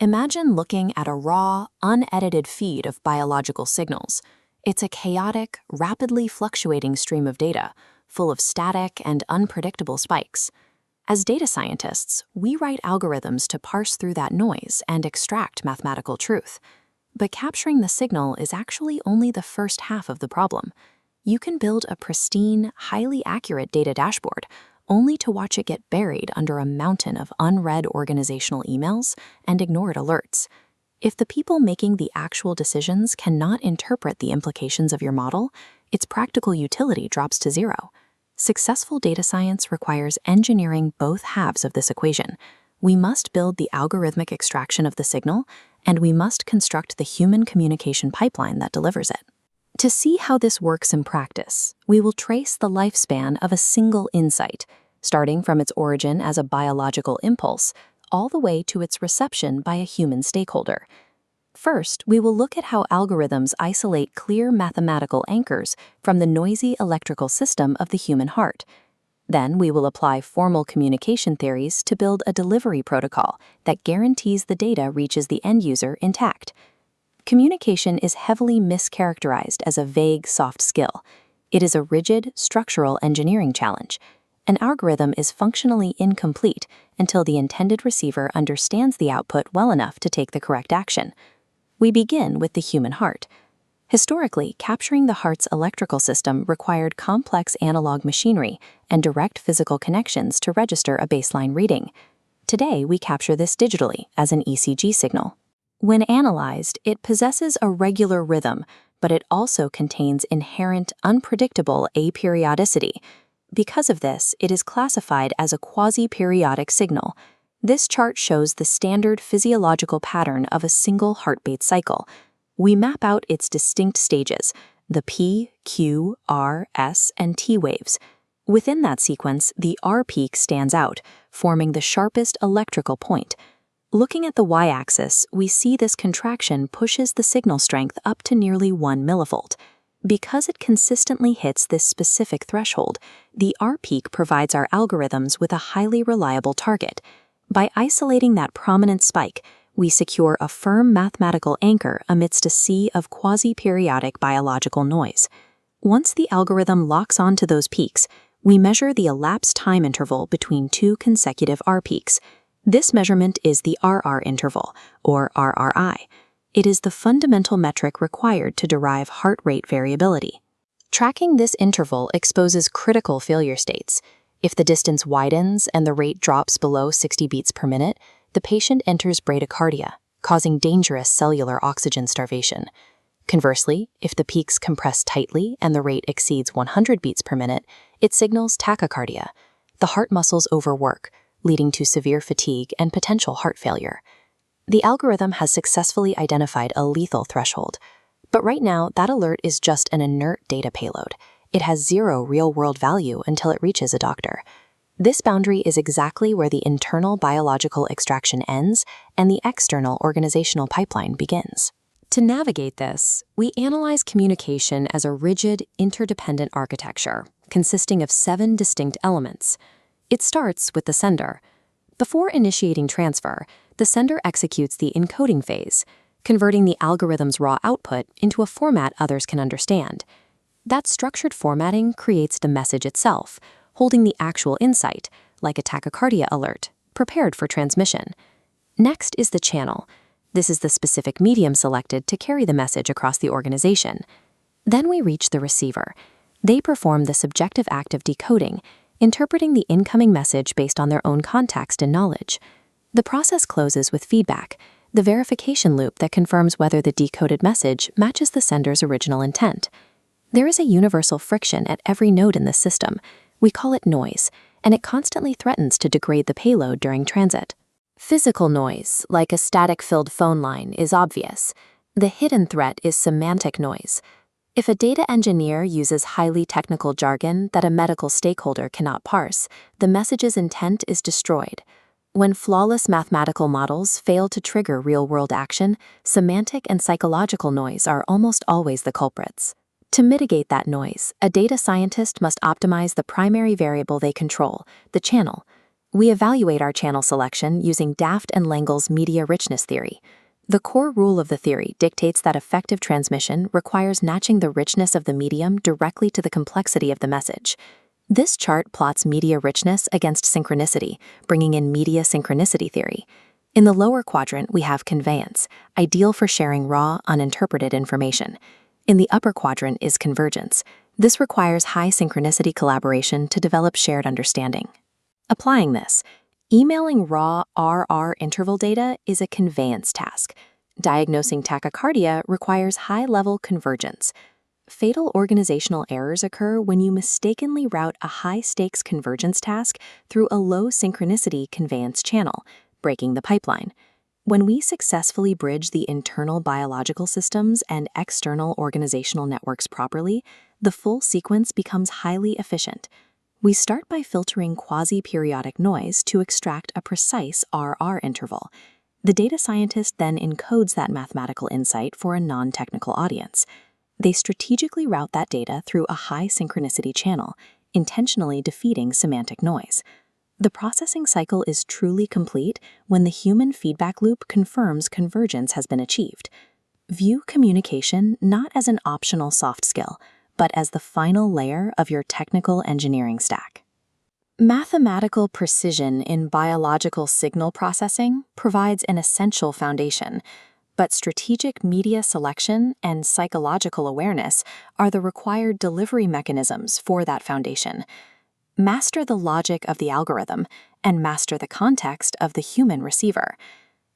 Imagine looking at a raw, unedited feed of biological signals. It's a chaotic, rapidly fluctuating stream of data, full of static and unpredictable spikes. As data scientists, we write algorithms to parse through that noise and extract mathematical truth. But capturing the signal is actually only the first half of the problem. You can build a pristine, highly accurate data dashboard, only to watch it get buried under a mountain of unread organizational emails and ignored alerts. If the people making the actual decisions cannot interpret the implications of your model, its practical utility drops to zero. Successful data science requires engineering both halves of this equation. We must build the algorithmic extraction of the signal, and we must construct the human communication pipeline that delivers it. To see how this works in practice, we will trace the lifespan of a single insight, starting from its origin as a biological impulse, all the way to its reception by a human stakeholder. First, we will look at how algorithms isolate clear mathematical anchors from the noisy electrical system of the human heart. Then we will apply formal communication theories to build a delivery protocol that guarantees the data reaches the end user intact. Communication is heavily mischaracterized as a vague, soft skill. It is a rigid, structural engineering challenge. An algorithm is functionally incomplete until the intended receiver understands the output well enough to take the correct action. We begin with the human heart. Historically, capturing the heart's electrical system required complex analog machinery and direct physical connections to register a baseline reading. Today, we capture this digitally as an ECG signal. When analyzed, it possesses a regular rhythm, but it also contains inherent, unpredictable aperiodicity. Because of this, it is classified as a quasi-periodic signal. This chart shows the standard physiological pattern of a single heartbeat cycle. We map out its distinct stages, the P, Q, R, S, and T waves. Within that sequence, the R peak stands out, forming the sharpest electrical point. Looking at the y-axis, we see this contraction pushes the signal strength up to nearly 1 millivolt. Because it consistently hits this specific threshold, the R peak provides our algorithms with a highly reliable target. By isolating that prominent spike, we secure a firm mathematical anchor amidst a sea of quasi-periodic biological noise. Once the algorithm locks onto those peaks, we measure the elapsed time interval between two consecutive R peaks. This measurement is the RR interval, or RRI. It is the fundamental metric required to derive heart rate variability. Tracking this interval exposes critical failure states. If the distance widens and the rate drops below 60 beats per minute, the patient enters bradycardia, causing dangerous cellular oxygen starvation. Conversely, if the peaks compress tightly and the rate exceeds 100 beats per minute, it signals tachycardia. The heart muscles overwork, leading to severe fatigue and potential heart failure. The algorithm has successfully identified a lethal threshold, but right now that alert is just an inert data payload. It has zero real-world value until it reaches a doctor. This boundary is exactly where the internal biological extraction ends and the external organizational pipeline begins. To navigate this, we analyze communication as a rigid, interdependent architecture consisting of 7 distinct elements. It starts with the sender. Before initiating transfer, the sender executes the encoding phase, converting the algorithm's raw output into a format others can understand. That structured formatting creates the message itself, holding the actual insight, like a tachycardia alert, prepared for transmission. Next is the channel. This is the specific medium selected to carry the message across the organization. Then we reach the receiver. They perform the subjective act of decoding, interpreting the incoming message based on their own context and knowledge. The process closes with feedback, the verification loop that confirms whether the decoded message matches the sender's original intent. There is a universal friction at every node in this system. We call it noise, and it constantly threatens to degrade the payload during transit. Physical noise, like a static-filled phone line, is obvious. The hidden threat is semantic noise. If a data engineer uses highly technical jargon that a medical stakeholder cannot parse, the message's intent is destroyed. When flawless mathematical models fail to trigger real-world action, semantic and psychological noise are almost always the culprits. To mitigate that noise, a data scientist must optimize the primary variable they control, the channel. We evaluate our channel selection using Daft and Langel's media richness theory. The core rule of the theory dictates that effective transmission requires matching the richness of the medium directly to the complexity of the message. This chart plots media richness against synchronicity, bringing in media synchronicity theory. In the lower quadrant, we have conveyance, ideal for sharing raw, uninterpreted information. In the upper quadrant is convergence. This requires high synchronicity collaboration to develop shared understanding. Applying this, emailing raw RR interval data is a conveyance task. Diagnosing tachycardia requires high-level convergence. Fatal organizational errors occur when you mistakenly route a high-stakes convergence task through a low-synchronicity conveyance channel, breaking the pipeline. When we successfully bridge the internal biological systems and external organizational networks properly, the full sequence becomes highly efficient. We start by filtering quasi-periodic noise to extract a precise RR interval. The data scientist then encodes that mathematical insight for a non-technical audience. They strategically route that data through a high synchronicity channel, intentionally defeating semantic noise. The processing cycle is truly complete when the human feedback loop confirms convergence has been achieved. View communication not as an optional soft skill, but as the final layer of your technical engineering stack. Mathematical precision in biological signal processing provides an essential foundation, but strategic media selection and psychological awareness are the required delivery mechanisms for that foundation. Master the logic of the algorithm and master the context of the human receiver.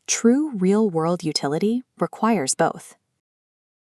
True real-world utility requires both.